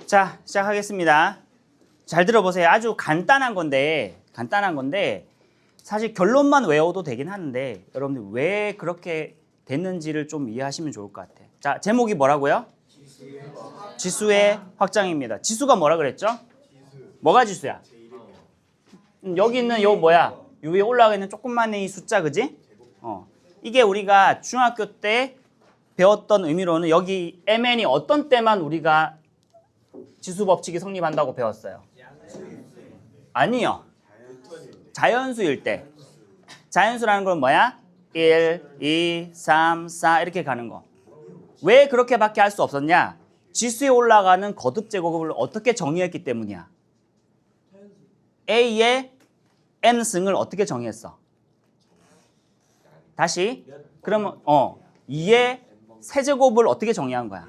자, 시작하겠습니다. 잘 들어보세요. 아주 간단한 건데 사실 결론만 외워도 되긴 하는데 여러분들 왜 그렇게 됐는지를 좀 이해하시면 좋을 것 같아요. 자, 제목이 뭐라고요? 지수의 확장입니다. 지수가 뭐라 그랬죠? 뭐가 지수야? 여기 있는 요 뭐야? 요 위에 올라가 있는 조그만한 이 숫자, 그지? 이게 우리가 중학교 때 배웠던 의미로는 여기 mn이 어떤 때만 우리가 지수 법칙이 성립한다고 배웠어요? 아니요. 자연수일 때. 자연수라는 건 뭐야? 1, 2, 3, 4 이렇게 가는 거. 왜 그렇게밖에 할 수 없었냐? 지수에 올라가는 거듭 제곱을 어떻게 정의했기 때문이야. A의 n승을 어떻게 정의했어? 다시. 그러면 2의 세제곱을 어떻게 정의한 거야?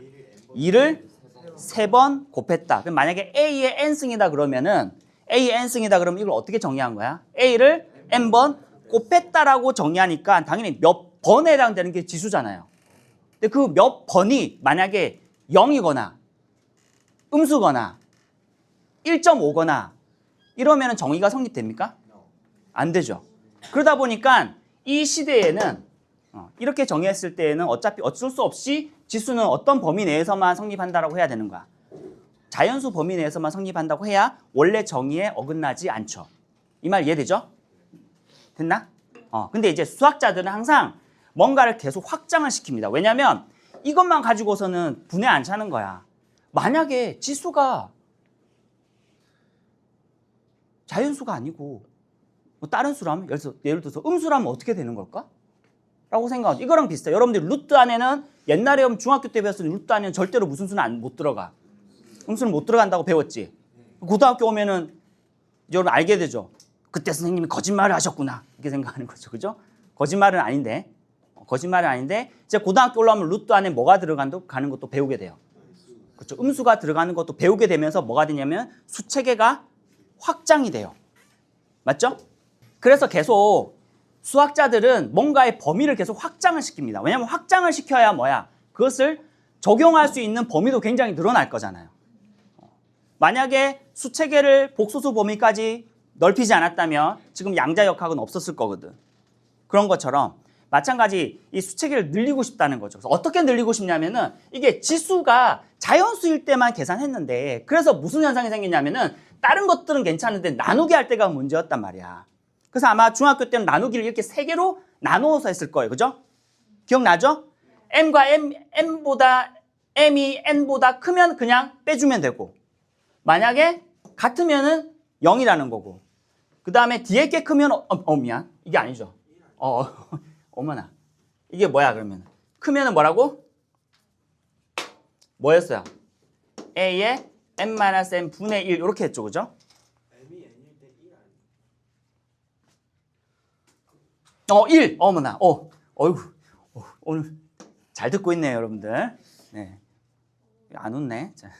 2를 3번 곱했다. 그럼 만약에 A의 n승이다 그러면은 A의 n승이다 그러면 이걸 어떻게 정의한 거야? A를 n번 곱했다라고 정의하니까 당연히 몇 번에 해당되는 게 지수잖아요. 근데 그 몇 번이 만약에 0이거나 음수거나 1.5거나 이러면 정의가 성립됩니까? 안 되죠. 그러다 보니까 이 시대에는 이렇게 정의했을 때에는 어차피 어쩔 수 없이 지수는 어떤 범위 내에서만 성립한다라고 해야 되는 거야. 자연수 범위 내에서만 성립한다고 해야 원래 정의에 어긋나지 않죠. 이 말 이해되죠? 됐나? 근데 이제 수학자들은 항상 뭔가를 계속 확장을 시킵니다. 왜냐하면 이것만 가지고서는 분해 안 차는 거야. 만약에 지수가 자연수가 아니고 뭐 다른 수라면 예를 들어서 음수라면 어떻게 되는 걸까? 라고 생각하죠. 이거랑 비슷해요. 여러분들 루트 안에는 옛날에 중학교 때 배웠을 때 루트 안에는 절대로 무슨 수는 못 들어가. 음수는 못 들어간다고 배웠지. 고등학교 오면은 여러분 알게 되죠. 그때 선생님이 거짓말을 하셨구나. 이렇게 생각하는 거죠. 그죠? 거짓말은 아닌데 이제 고등학교 올라오면 루트 안에 뭐가 들어가는 것도 배우게 돼요. 그렇죠. 음수가 들어가는 것도 배우게 되면서 뭐가 되냐면 수체계가 확장이 돼요. 맞죠? 그래서 계속 수학자들은 뭔가의 범위를 계속 확장을 시킵니다. 왜냐하면 확장을 시켜야 뭐야? 그것을 적용할 수 있는 범위도 굉장히 늘어날 거잖아요. 만약에 수체계를 복소수 범위까지 넓히지 않았다면 지금 양자역학은 없었을 거거든. 그런 것처럼 마찬가지 이 수체계를 늘리고 싶다는 거죠. 그래서 어떻게 늘리고 싶냐면은 이게 지수가 자연수일 때만 계산했는데 그래서 무슨 현상이 생기냐면은 다른 것들은 괜찮은데 나누기 할 때가 문제였단 말이야. 그래서 아마 중학교 때는 나누기를 이렇게 3개로 나누어서 했을 거예요. 그죠? 기억나죠? m과 m이 n보다 크면 그냥 빼주면 되고 만약에 같으면은 0이라는 거고 그 다음에 뒤에 게 크면 미안. 이게 아니죠. 어머나. 이게 뭐야 그러면? 크면은 뭐라고? 뭐였어요? a의 n-m 분의 1 이렇게 했죠. 그죠? m이 n일 때 1 아니에요? 1. 어머나. 어이구. 오늘 잘 듣고 있네요, 여러분들. 네. 안 웃네. 자.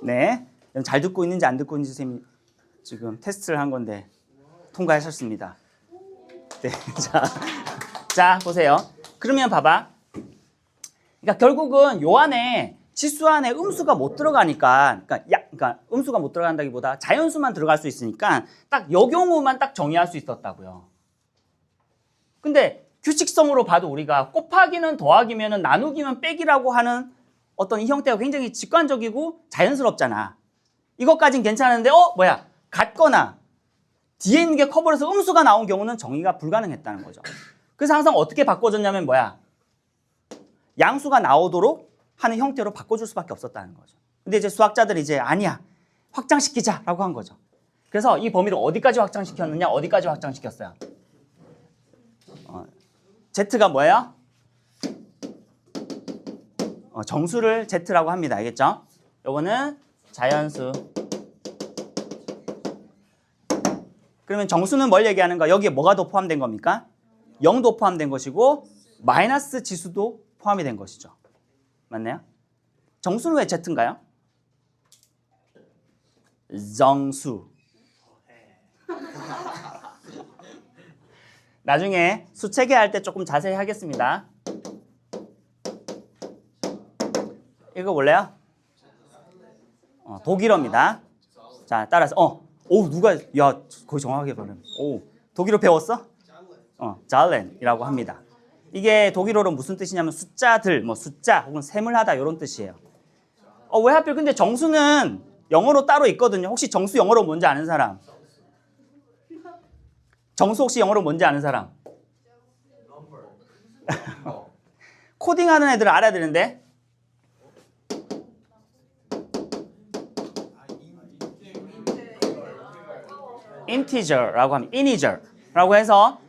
네. 잘 듣고 있는지 안 듣고 있는지 선생님이 지금 테스트를 한 건데 통과하셨습니다. 네. 자, 보세요. 그러면 봐봐. 그러니까 결국은 요 안에 지수 안에 음수가 못 들어가니까 그러니까 음수가 못 들어간다기보다 자연수만 들어갈 수 있으니까 딱 요 경우만 딱 정의할 수 있었다고요. 근데 규칙성으로 봐도 우리가 곱하기는 더하기면은 나누기면 빼기라고 하는 어떤 이 형태가 굉장히 직관적이고 자연스럽잖아. 이것까진 괜찮은데 뭐야? 같거나 뒤에 있는 게 커버려서 음수가 나온 경우는 정의가 불가능했다는 거죠. 그래서 항상 어떻게 바꿔줬냐면 뭐야? 양수가 나오도록 하는 형태로 바꿔줄 수밖에 없었다는 거죠. 근데 이제 수학자들이 이제 아니야. 확장시키자라고 한 거죠. 그래서 이 범위를 어디까지 확장시켰느냐? 어디까지 확장시켰어요? Z가 뭐예요? 정수를 Z라고 합니다. 알겠죠? 요거는 자연수. 그러면 정수는 뭘 얘기하는 거야? 여기에 뭐가 더 포함된 겁니까? 0도 포함된 것이고 마이너스 지수도 포함이 된 것이죠. 맞나요? 정수는 왜 Z인가요? 정수. 나중에 수체계 할 때 조금 자세히 하겠습니다. 읽어볼래요? 독일어입니다. 자, 따라서 누가 야 거의 정확하게 말해. 독일어 배웠어? 잘렌이라고 합니다. 이게 독일어로 무슨 뜻이냐면 숫자들, 뭐 숫자 혹은 셈을 하다 이런 뜻이에요. 왜 하필 근데 정수는 영어로 따로 있거든요. 혹시 정수 영어로 뭔지 아는 사람? 정수 혹시 영어로 뭔지 아는 사람? 코딩하는 애들은 알아야 되는데. integer라고 합니다. integer라고 해서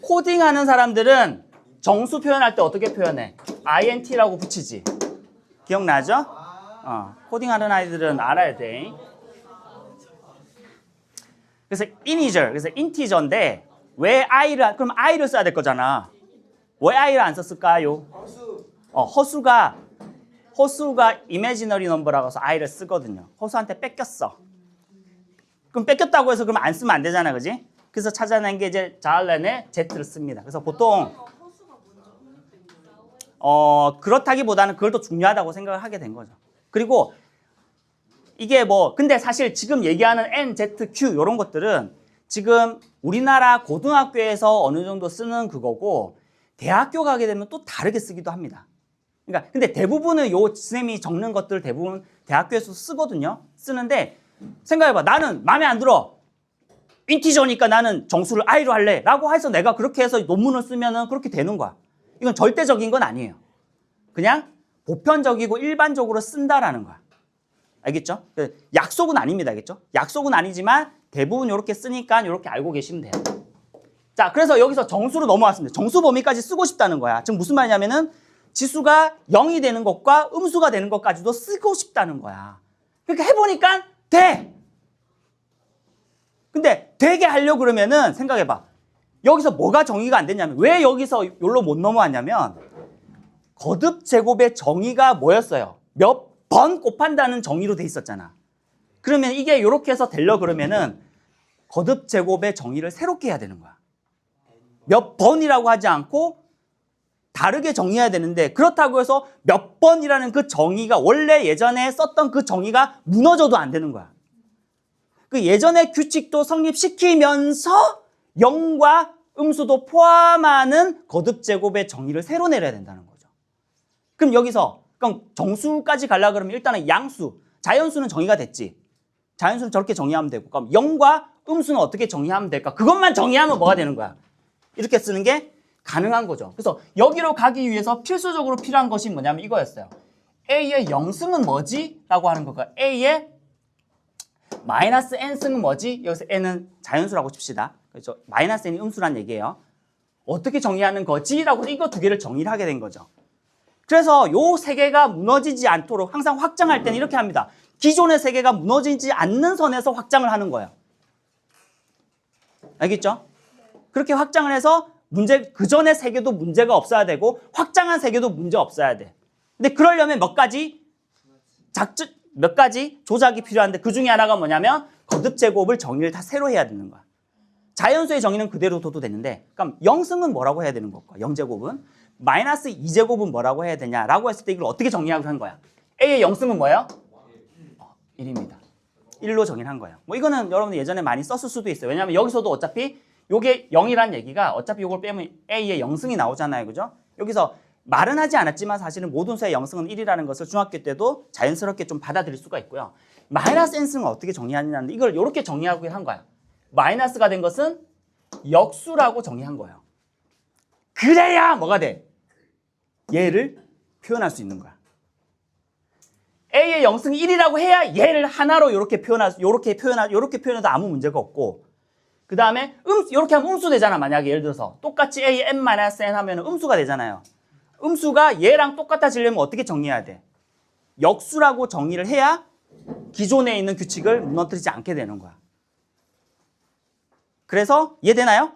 코딩하는 사람들은 정수 표현할 때 어떻게 표현해? int라고 붙이지. 기억나죠? 코딩하는 아이들은 알아야 돼. 그래서 integer, 그래서 integer인데 왜 그럼 i를 써야 될 거잖아. 왜 i를 안 썼을까요? 허수가 imaginary number라고 해서 i를 쓰거든요. 허수한테 뺏겼어. 그럼 뺏겼다고 해서 그럼 안 쓰면 안 되잖아, 그지? 그래서 찾아낸 게 이제 잘렌의 Z를 씁니다. 그래서 보통 그렇다기보다는 그걸 더 중요하다고 생각을 하게 된 거죠. 그리고 이게 근데 사실 지금 얘기하는 N, Z, Q 이런 것들은 지금 우리나라 고등학교에서 어느 정도 쓰는 그거고 대학교 가게 되면 또 다르게 쓰기도 합니다. 그러니까 근데 대부분은 요 쌤이 적는 것들 대부분 대학교에서 쓰거든요. 쓰는데 생각해봐. 나는 마음에 안 들어. 인티저니까 나는 정수를 i로 할래. 라고 해서 내가 그렇게 해서 논문을 쓰면은 그렇게 되는 거야. 이건 절대적인 건 아니에요. 그냥 보편적이고 일반적으로 쓴다라는 거야. 알겠죠? 약속은 아닙니다. 알겠죠? 약속은 아니지만 대부분 이렇게 쓰니까 이렇게 알고 계시면 돼요. 자, 그래서 여기서 정수로 넘어왔습니다. 정수 범위까지 쓰고 싶다는 거야. 지금 무슨 말이냐면은 지수가 0이 되는 것과 음수가 되는 것까지도 쓰고 싶다는 거야. 그러니까 해보니까 돼! 근데 되게 하려고 그러면은 생각해봐. 여기서 뭐가 정의가 안 됐냐면 왜 여기서 여기로 못 넘어왔냐면 거듭 제곱의 정의가 뭐였어요? 몇 번 곱한다는 정의로 돼 있었잖아. 그러면 이게 이렇게 해서 되려 그러면은 거듭 제곱의 정의를 새롭게 해야 되는 거야. 몇 번이라고 하지 않고 다르게 정의해야 되는데 그렇다고 해서 몇 번이라는 그 정의가 원래 예전에 썼던 그 정의가 무너져도 안 되는 거야. 그 예전의 규칙도 성립시키면서 0과 음수도 포함하는 거듭 제곱의 정의를 새로 내려야 된다는 거죠. 그럼 여기서 그럼 정수까지 가려고 그러면 일단은 양수, 자연수는 정의가 됐지. 자연수는 저렇게 정의하면 되고 그럼 0과 음수는 어떻게 정의하면 될까? 그것만 정의하면 뭐가 되는 거야? 이렇게 쓰는 게 가능한 거죠. 그래서 여기로 가기 위해서 필수적으로 필요한 것이 뭐냐면 이거였어요. A의 0승은 뭐지? 라고 하는 거가 A의 마이너스 n승은 뭐지? 여기서 n은 자연수라고 칩시다. 그렇죠? 마이너스 n이 음수란 얘기예요. 어떻게 정의하는 거지? 라고 이거 두 개를 정의를 하게 된 거죠. 그래서 요 세 개가 무너지지 않도록 항상 확장할 때는 이렇게 합니다. 기존의 세 개가 무너지지 않는 선에서 확장을 하는 거예요. 알겠죠? 그렇게 확장을 해서 그 전에 세 개도 문제가 없어야 되고 확장한 세 개도 문제 없어야 돼. 근데 그러려면 몇 가지 조작이 필요한데 그 중에 하나가 뭐냐면 거듭 제곱을 정의를 다 새로 해야 되는 거야. 자연수의 정의는 그대로 둬도 되는데 그럼 0승은 뭐라고 해야 되는 걸까? 0제곱은 마이너스 2제곱은 뭐라고 해야 되냐라고 했을 때 이걸 어떻게 정의하고 한 거야? A의 0승은 뭐예요? 1입니다. 1로 정의를 한 거예요. 뭐 이거는 여러분들 예전에 많이 썼을 수도 있어요. 왜냐하면 여기서도 어차피 요게 0이란 얘기가 어차피 요걸 빼면 A의 0승이 나오잖아요. 그죠? 여기서 말은 하지 않았지만 사실은 모든 수의 0승은 1이라는 것을 중학교 때도 자연스럽게 좀 받아들일 수가 있고요. 마이너스 n승은 어떻게 정의하느냐는 이걸 이렇게 정의하고 한 거야. 마이너스가 된 것은 역수라고 정의한 거예요. 그래야 뭐가 돼? 얘를 표현할 수 있는 거야. A의 0승이 1이라고 해야 얘를 하나로 이렇게 표현해도 아무 문제가 없고 그 다음에 이렇게 하면 음수 되잖아. 만약에 예를 들어서 똑같이 A n-n 하면 음수가 되잖아요. 음수가 얘랑 똑같아지려면 어떻게 정의해야 돼? 역수라고 정의를 해야 기존에 있는 규칙을 무너뜨리지 않게 되는 거야. 그래서 이해되나요?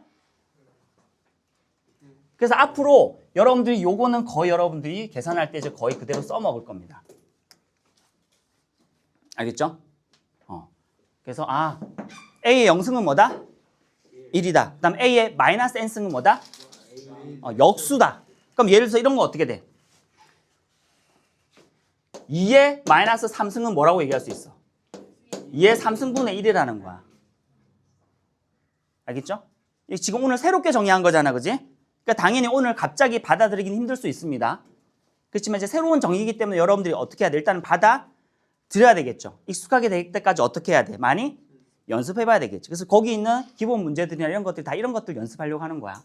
그래서 앞으로 여러분들이 요거는 거의 여러분들이 계산할 때 이제 거의 그대로 써먹을 겁니다. 알겠죠? 그래서 A의 0승은 뭐다? 1이다. 그 다음 A의 마이너스 n승은 뭐다? 역수다. 그럼 예를 들어서 이런 거 어떻게 돼? 2의 마이너스 3승은 뭐라고 얘기할 수 있어? 2의 3승분의 1이라는 거야. 알겠죠? 이게 지금 오늘 새롭게 정의한 거잖아, 그지? 그러니까 당연히 오늘 갑자기 받아들이긴 힘들 수 있습니다. 그렇지만 이제 새로운 정의이기 때문에 여러분들이 어떻게 해야 돼? 일단은 받아들여야 되겠죠. 익숙하게 될 때까지 어떻게 해야 돼? 많이 연습해봐야 되겠죠. 그래서 거기 있는 기본 문제들이나 이런 것들 다 이런 것들 연습하려고 하는 거야.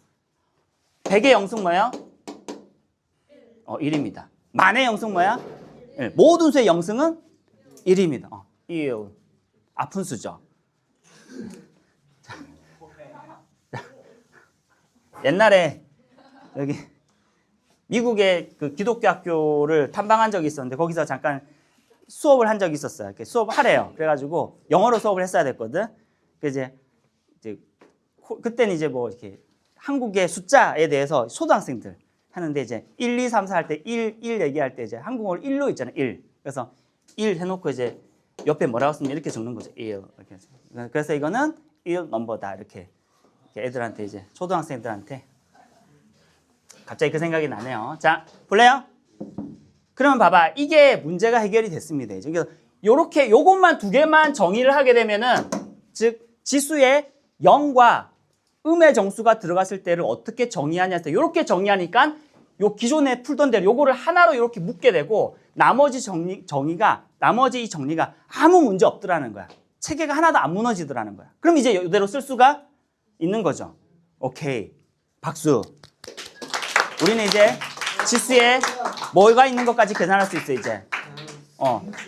100의 영승 뭐야? 1입니다. 만의 영승 뭐야? 1. 모든 수의 영승은 1입니다. 이 아픈 수죠. 옛날에 여기 미국의 그 기독교 학교를 탐방한 적이 있었는데 거기서 잠깐 수업을 한 적이 있었어요. 이렇게 수업하래요. 그래가지고 영어로 수업을 했어야 됐거든. 그래서 이제 그때는 이제 뭐 이렇게 한국의 숫자에 대해서 초등학생들 하는데 이제 1, 2, 3, 4 할 때 1 얘기할 때 이제 한국어로 1로 있잖아요. 1. 그래서 1 해놓고 이제 옆에 뭐라고 쓰면 이렇게 적는 거죠. 1. 이렇게. 그래서 이거는 1 넘버다. 이렇게 애들한테 이제 초등학생들한테 갑자기 그 생각이 나네요. 자, 볼래요? 그러면 봐봐. 이게 문제가 해결이 됐습니다. 이제 요렇게 요것만 두 개만 정의를 하게 되면은 즉 지수에 0과 음의 정수가 들어갔을 때를 어떻게 정의하냐 해서 요렇게 정의하니까 요 기존에 풀던 대로 요거를 하나로 이렇게 묶게 되고 나머지 정의가 아무 문제 없더라는 거야. 체계가 하나도 안 무너지더라는 거야. 그럼 이제 이대로 쓸 수가 있는 거죠. 오케이. 박수. 우리는 이제 지수에 뭐가 있는 것까지 계산할 수 있어, 이제.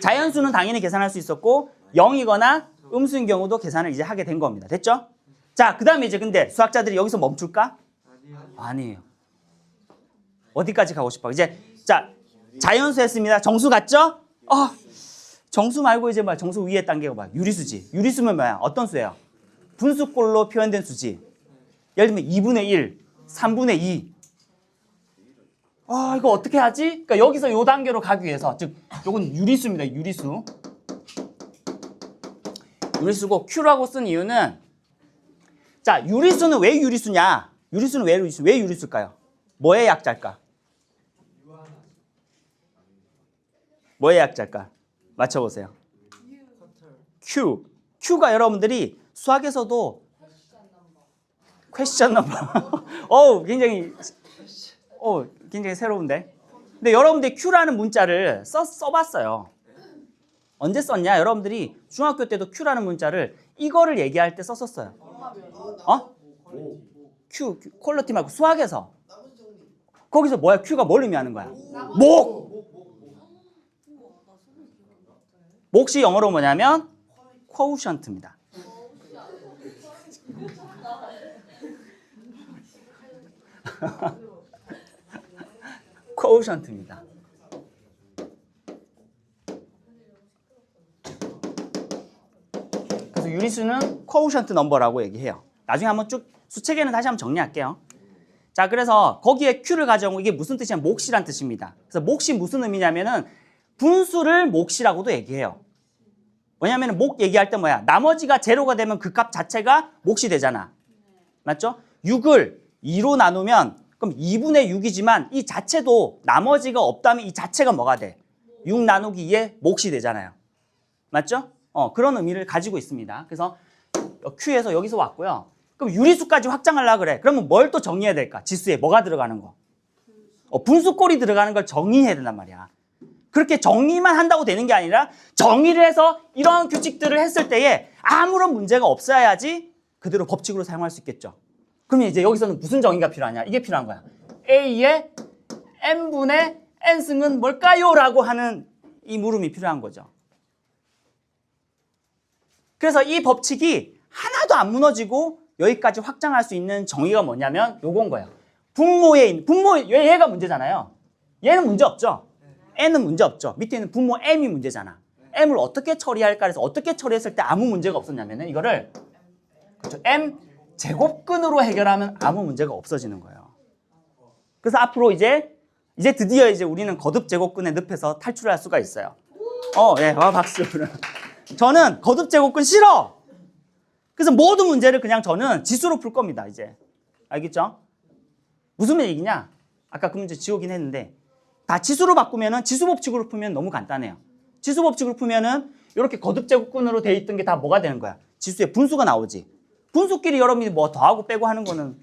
자연수는 당연히 계산할 수 있었고 0이거나 음수인 경우도 계산을 이제 하게 된 겁니다. 됐죠? 자, 그 다음에 이제 근데 수학자들이 여기서 멈출까? 아니에요. 어디까지 가고 싶어? 이제 자, 자연수 했습니다. 정수 같죠? 정수 말고 이제 뭐야? 정수 위에 단계가 뭐야? 유리수지. 유리수면 뭐야? 어떤 수예요? 분수꼴로 표현된 수지. 예를 들면 2분의 1, 3분의 2. 이거 어떻게 하지? 그러니까 여기서 요 단계로 가기 위해서, 즉 요건 유리수입니다. 유리수. 유리수고 Q라고 쓴 이유는 자, 유리수는 왜 유리수냐? 유리수는 왜 유리수일까요? 뭐의 약자일까? 뭐의 약자일까? 맞춰보세요. Q. Q가 여러분들이 수학에서도 퀘스천 넘버. 굉장히 새로운데. 근데 여러분들이 Q라는 문자를 써봤어요. 언제 썼냐? 여러분들이 중학교 때도 Q라는 문자를 이거를 얘기할 때 썼었어요. Q, 퀄리티 말고 수학에서. 거기서 뭐야? Q가 뭘 의미하는 거야? 목! 몫이 영어로 뭐냐면 quotient입니다. quotient입니다. 그래서 유리수는 quotient 넘버라고 얘기해요. 나중에 한번 쭉 수체계는 다시 한번 정리할게요. 자, 그래서 거기에 Q를 가져온 거 이게 무슨 뜻이냐면 몫이란 뜻입니다. 그래서 몫이 무슨 의미냐면은 분수를 몫이라고도 얘기해요. 왜냐면 몫 얘기할 때 뭐야? 나머지가 제로가 되면 그 값 자체가 몫이 되잖아. 맞죠? 6을 2로 나누면 그럼 2분의 6이지만 이 자체도 나머지가 없다면 이 자체가 뭐가 돼? 6 나누기 2의 몫이 되잖아요. 맞죠? 그런 의미를 가지고 있습니다. 그래서 Q에서 여기서 왔고요. 그럼 유리수까지 확장하려고 그래. 그러면 뭘 또 정의해야 될까? 지수에 뭐가 들어가는 거? 분수꼴이 들어가는 걸 정의해야 된단 말이야. 그렇게 정의만 한다고 되는 게 아니라 정의를 해서 이런 규칙들을 했을 때에 아무런 문제가 없어야지 그대로 법칙으로 사용할 수 있겠죠. 그러면 이제 여기서는 무슨 정의가 필요하냐? 이게 필요한 거야. A의 n분의 n승은 뭘까요? 라고 하는 이 물음이 필요한 거죠. 그래서 이 법칙이 하나도 안 무너지고 여기까지 확장할 수 있는 정의가 뭐냐면 요건 거예요. 얘가 문제잖아요. 얘는 문제 없죠. n은 문제 없죠. 밑에 있는 분모 m이 문제잖아. m을 어떻게 처리할까 해서 어떻게 처리했을 때 아무 문제가 없었냐면 이거를 그렇죠. m 제곱근으로 해결하면 아무 문제가 없어지는 거예요. 그래서 앞으로 이제 드디어 이제 우리는 거듭 제곱근의 늪에서 탈출할 수가 있어요. 예, 박수. 저는 거듭 제곱근 싫어. 그래서 모든 문제를 그냥 저는 지수로 풀 겁니다. 이제 알겠죠? 무슨 얘기냐? 아까 그 문제 지우긴 했는데 다 지수로 바꾸면은 지수 법칙으로 풀면 너무 간단해요. 지수 법칙으로 풀면은 이렇게 거듭제곱근으로 돼 있던 게 다 뭐가 되는 거야? 지수의 분수가 나오지. 분수끼리 여러분이 뭐 더하고 빼고 하는 거는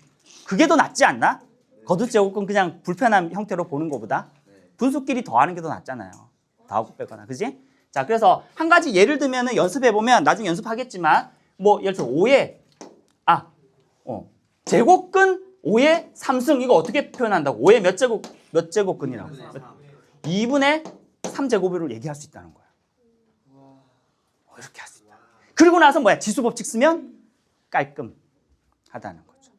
그게 더 낫지 않나? 거듭제곱근 그냥 불편한 형태로 보는 것보다 분수끼리 더하는 게 더 낫잖아요. 더하고 빼거나, 그지? 자, 그래서 한 가지 예를 들면은 연습해 보면 나중에 연습하겠지만 뭐 예를 들어 5의 제곱근 5의 3승 이거 어떻게 표현한다고? 5의 몇 제곱근이라고? 2분의 3제곱을 얘기할 수 있다는 거야. 이렇게 할 수 있다. 그리고 나서 뭐야? 지수 법칙 쓰면 깔끔하다는 거죠.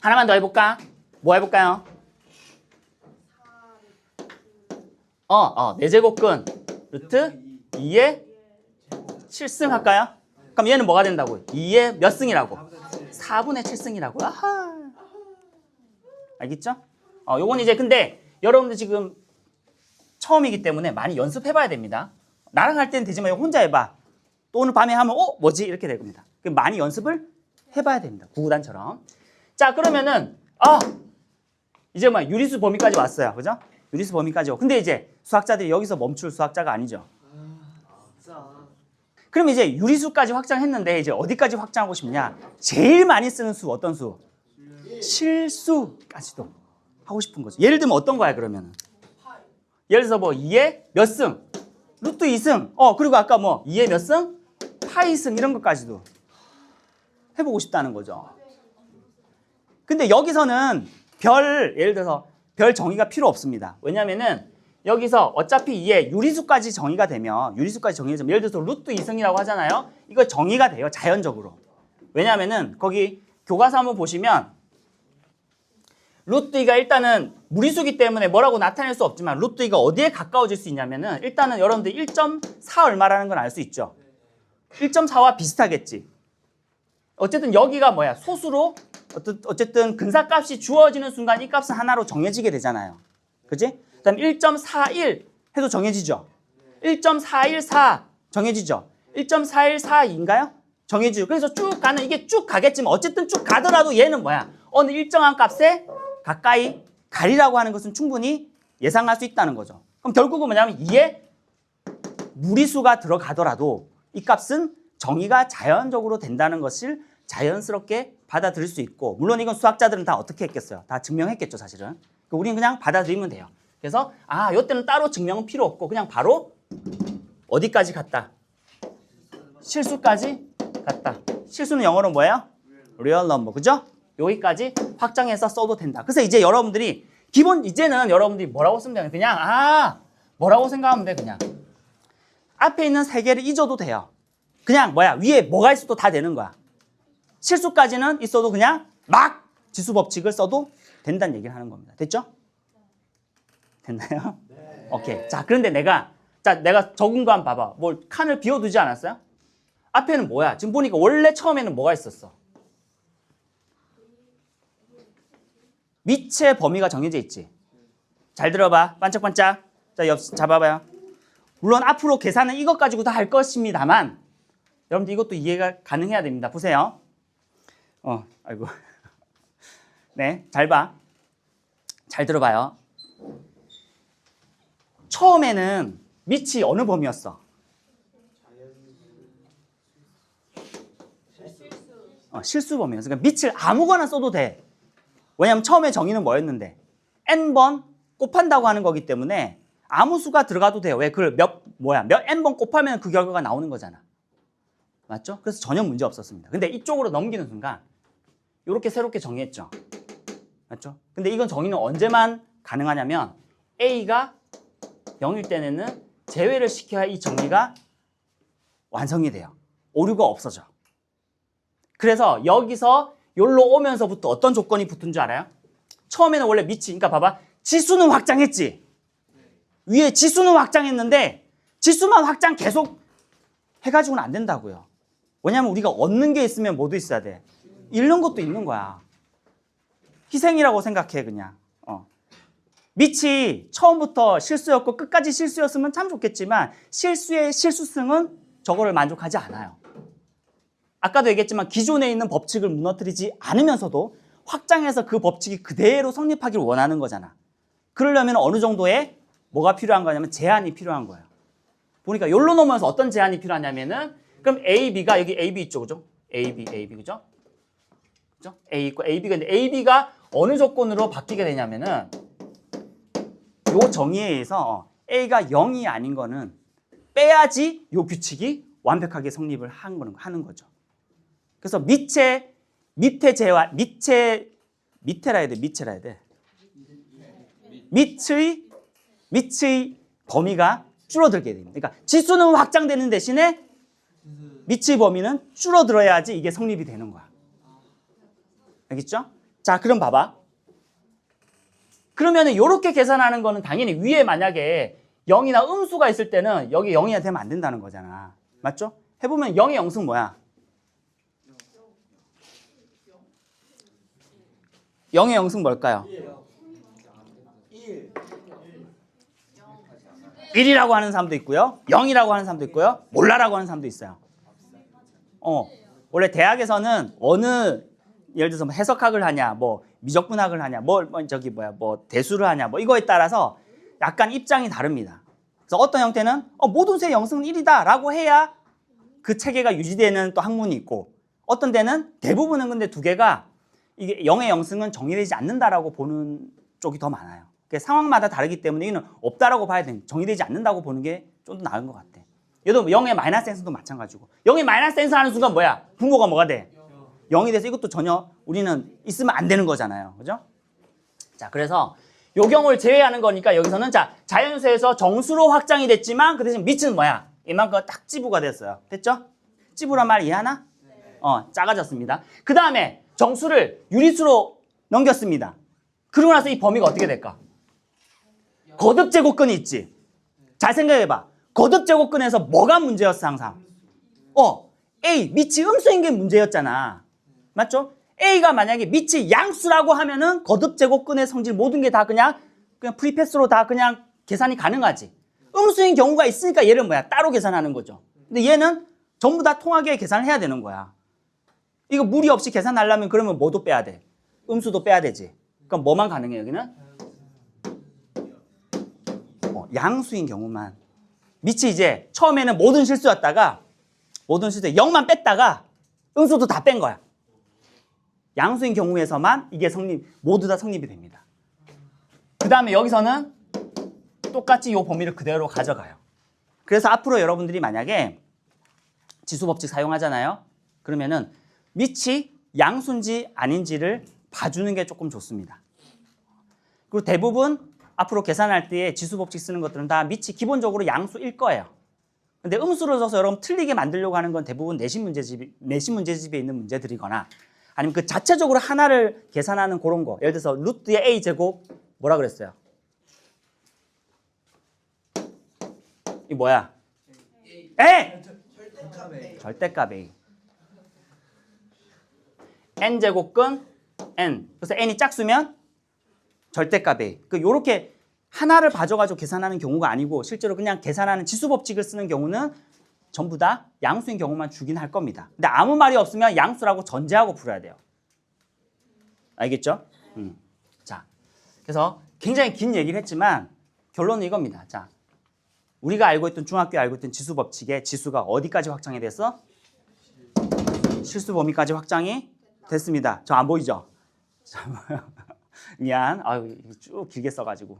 하나만 더 해볼까? 뭐 해볼까요? 4제곱근 루트 2의 7승 할까요? 그럼 얘는 뭐가 된다고요? 2의 몇 승이라고? 4분의 7승이라고. 아하. 알겠죠? 요건 이제 근데 여러분들 지금 처음이기 때문에 많이 연습해봐야 됩니다. 나랑 할 때는 되지만 혼자 해봐. 또 오늘 밤에 하면 뭐지? 이렇게 될 겁니다. 많이 연습을 해봐야 됩니다. 구구단처럼. 자, 그러면은 이제 뭐 유리수 범위까지 왔어요. 그죠? 유리수 범위까지. 근데 이제 수학자들이 여기서 멈출 수학자가 아니죠. 그럼 이제 유리수까지 확장했는데 이제 어디까지 확장하고 싶냐? 제일 많이 쓰는 수 어떤 수? 실수까지도 하고 싶은 거죠. 예를 들면 어떤 거야 그러면? 예를 들어서 뭐 2의 몇 승? 루트 2승. 그리고 아까 뭐 2의 몇 승? 파이승 이런 것까지도 해보고 싶다는 거죠. 근데 여기서는 예를 들어서 별 정의가 필요 없습니다. 왜냐면은 여기서 어차피 이게 유리수까지 정의가 되면 예를 들어서 루트 2승이라고 하잖아요. 이거 정의가 돼요. 자연적으로. 왜냐면은 거기 교과서 한번 보시면 루트 2가 일단은 무리수기 때문에 뭐라고 나타낼 수 없지만 루트 2가 어디에 가까워질 수 있냐면은 일단은 여러분들 1.4 얼마라는 건 알 수 있죠. 1.4와 비슷하겠지. 어쨌든 여기가 뭐야? 소수로 어쨌든 근사값이 주어지는 순간 이 값은 하나로 정해지게 되잖아요. 그지? 그다음 1.41 해도 정해지죠. 1.414 정해지죠. 1.414인가요? 정해지죠. 그래서 쭉 가는 이게 쭉 가겠지만 어쨌든 쭉 가더라도 얘는 뭐야? 어느 일정한 값에 가까이 가리라고 하는 것은 충분히 예상할 수 있다는 거죠. 그럼 결국은 뭐냐면 2에 무리수가 들어가더라도 이 값은 정의가 자연적으로 된다는 것을 자연스럽게 받아들일 수 있고, 물론 이건 수학자들은 다 어떻게 했겠어요? 다 증명했겠죠, 사실은. 우리는 그냥 받아들이면 돼요. 그래서 이때는 따로 증명은 필요 없고 그냥 바로 어디까지 갔다? 실수까지 갔다. 실수는 영어로 뭐예요? real number. 그죠? 여기까지 확장해서 써도 된다. 그래서 이제 여러분들이 이제는 여러분들이 뭐라고 쓰면 되냐? 그냥 뭐라고 생각하면 돼. 그냥 앞에 있는 세 개를 잊어도 돼요. 그냥 위에 뭐가 있어도 다 되는 거야. 실수까지는 있어도 그냥 막 지수 법칙을 써도 된다는 얘기를 하는 겁니다. 됐죠? 됐나요? 네. 오케이. 자, 그런데 내가 적은 거 한번 봐봐. 뭘 칸을 비워두지 않았어요? 앞에는 뭐야? 지금 보니까 원래 처음에는 뭐가 있었어? 미치의 범위가 정해져 있지. 잘 들어봐. 반짝반짝. 자, 잡아봐요. 물론 앞으로 계산은 이것 가지고 다 할 것입니다만 여러분들 이것도 이해가 가능해야 됩니다. 보세요. 아이고. 네, 잘 봐. 잘 들어봐요. 처음에는 밑이 어느 범위였어? 실수 범위였어. 그러니까 밑을 아무거나 써도 돼. 왜냐면 처음에 정의는 뭐였는데? n번 곱한다고 하는 거기 때문에 아무 수가 들어가도 돼요. 왜? 그걸 몇 n번 곱하면 그 결과가 나오는 거잖아. 맞죠? 그래서 전혀 문제 없었습니다. 근데 이쪽으로 넘기는 순간 이렇게 새롭게 정의했죠. 맞죠? 근데 이건 정의는 언제만 가능하냐면 A가 0일 때는 제외를 시켜야 이 정의가 완성이 돼요. 오류가 없어져. 그래서 여기서 여기로 오면서부터 어떤 조건이 붙은 줄 알아요? 처음에는 원래 밑이, 그러니까 봐봐. 지수는 확장했지. 위에 지수는 확장했는데 지수만 확장 계속 해가지고는 안 된다고요. 왜냐면 우리가 얻는 게 있으면 뭐도 있어야 돼? 잃는 것도 있는 거야. 희생이라고 생각해 그냥. 밑이 처음부터 실수였고 끝까지 실수였으면 참 좋겠지만 실수의 실수승은 저거를 만족하지 않아요. 아까도 얘기했지만 기존에 있는 법칙을 무너뜨리지 않으면서도 확장해서 그 법칙이 그대로 성립하길 원하는 거잖아. 그러려면 어느 정도의 뭐가 필요한 거냐면 제한이 필요한 거예요. 보니까 여기로 넘어서 어떤 제한이 필요하냐면은 그럼 A, B가 여기 A, B 있죠, 그죠? A, B, A, B, 그죠? 그죠? A 있고 A, B가 있는데 A, B가 어느 조건으로 바뀌게 되냐면은 요 정의에 의해서 A가 0이 아닌 거는 빼야지 요 규칙이 완벽하게 성립을 하는 거죠. 그래서 밑에라 해야 돼. 밑의 범위가 줄어들게 됩니다. 그러니까 지수는 확장되는 대신에 밑의 범위는 줄어들어야지 이게 성립이 되는 거야. 알겠죠? 자, 그럼 봐봐. 그러면은 이렇게 계산하는 거는 당연히 위에 만약에 0이나 음수가 있을 때는 여기 0이 되면 안 된다는 거잖아. 맞죠? 해보면 0의 영수는 뭐야? 0의 영수는 뭘까요? 1이라고 하는 사람도 있고요. 0이라고 하는 사람도 있고요. 몰라라고 하는 사람도 있어요. 원래 대학에서는 예를 들어서 뭐 해석학을 하냐, 뭐 미적분학을 하냐, 뭐 대수를 하냐, 뭐 이거에 따라서 약간 입장이 다릅니다. 그래서 어떤 형태는 모든 수의 영수는 1이다라고 해야 그 체계가 유지되는 또 학문이 있고, 어떤 데는 대부분은 근데 두 개가 이게 0의 영승은 정의되지 않는다라고 보는 쪽이 더 많아요. 상황마다 다르기 때문에 이는 없다라고 봐야 돼. 정의되지 않는다고 보는 게 좀 더 나은 것 같아. 얘도 0의 마이너스 n수도 마찬가지고. 0의 마이너스 n수 하는 순간 뭐야? 분모가 뭐가 돼? 0이 돼서 이것도 전혀 우리는 있으면 안 되는 거잖아요. 그죠? 자, 그래서 요 경우를 제외하는 거니까 여기서는 자, 자연수에서 정수로 확장이 됐지만 그 대신 밑은 뭐야? 이만큼 딱 지부가 됐어요. 됐죠? 지부란 말 이해하나? 작아졌습니다. 그 다음에 정수를 유리수로 넘겼습니다. 그러고 나서 이 범위가 어떻게 될까? 거듭제곱근이 있지. 잘 생각해봐. 거듭제곱근에서 뭐가 문제였어 항상? A, 밑이 음수인 게 문제였잖아. 맞죠? A가 만약에 밑이 양수라고 하면은 거듭제곱근의 성질 모든 게 다 그냥 프리패스로 다 그냥 계산이 가능하지. 음수인 경우가 있으니까 얘를 뭐야? 따로 계산하는 거죠. 근데 얘는 전부 다 통하게 계산을 해야 되는 거야. 이거 무리 없이 계산하려면 그러면 뭐도 빼야 돼? 음수도 빼야 되지. 그럼 뭐만 가능해 여기는? 양수인 경우만. 밑이 이제 처음에는 모든 실수였다가 모든 실수에 0만 뺐다가 음수도 다 뺀 거야. 양수인 경우에서만 이게 모두 다 성립이 됩니다. 그 다음에 여기서는 똑같이 이 범위를 그대로 가져가요. 그래서 앞으로 여러분들이 만약에 지수법칙 사용하잖아요. 그러면은 밑이 양수인지 아닌지를 봐주는 게 조금 좋습니다. 그리고 대부분 앞으로 계산할 때 지수법칙 쓰는 것들은 다 밑이 기본적으로 양수일 거예요. 근데 음수를 써서 여러분 틀리게 만들려고 하는 건 대부분 내신 문제집에 있는 문제들이거나 아니면 그 자체적으로 하나를 계산하는 그런 거. 예를 들어서 루트의 a 제곱 뭐라 그랬어요? 이 뭐야? A! 절대값 A. n 제곱근 n. 그래서 n이 짝수면 절대값 A. 요렇게 하나를 봐줘가지고 계산하는 경우가 아니고 실제로 그냥 계산하는 지수법칙을 쓰는 경우는 전부 다 양수인 경우만 주긴 할 겁니다. 근데 아무 말이 없으면 양수라고 전제하고 풀어야 돼요. 알겠죠? 자, 그래서 굉장히 긴 얘기를 했지만 결론은 이겁니다. 자, 우리가 알고 있던 중학교에 알고 있던 지수법칙의 지수가 어디까지 확장이 됐어? 실수 범위까지 확장이 됐습니다. 저 안 보이죠? 미안. 아유, 쭉 길게 써가지고.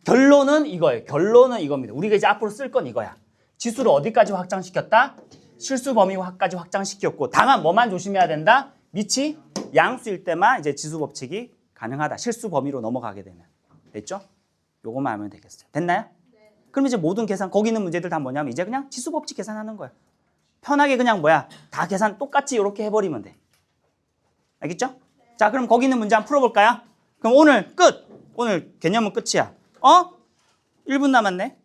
결론은 이거예요. 결론은 이겁니다. 우리가 이제 앞으로 쓸 건 이거야. 지수를 어디까지 확장시켰다? 실수 범위까지 확장시켰고, 다만 뭐만 조심해야 된다? 밑이 양수일 때만 이제 지수 법칙이 가능하다. 실수 범위로 넘어가게 되면. 됐죠? 요것만 하면 되겠어요. 됐나요? 네. 그럼 이제 모든 계산, 거기 있는 문제들 다 뭐냐면 이제 그냥 지수 법칙 계산하는 거야. 편하게 그냥 다 계산 똑같이 이렇게 해버리면 돼. 알겠죠? 네. 자, 그럼 거기 있는 문제 한번 풀어볼까요? 그럼 오늘 끝! 오늘 개념은 끝이야. 1분 남았네?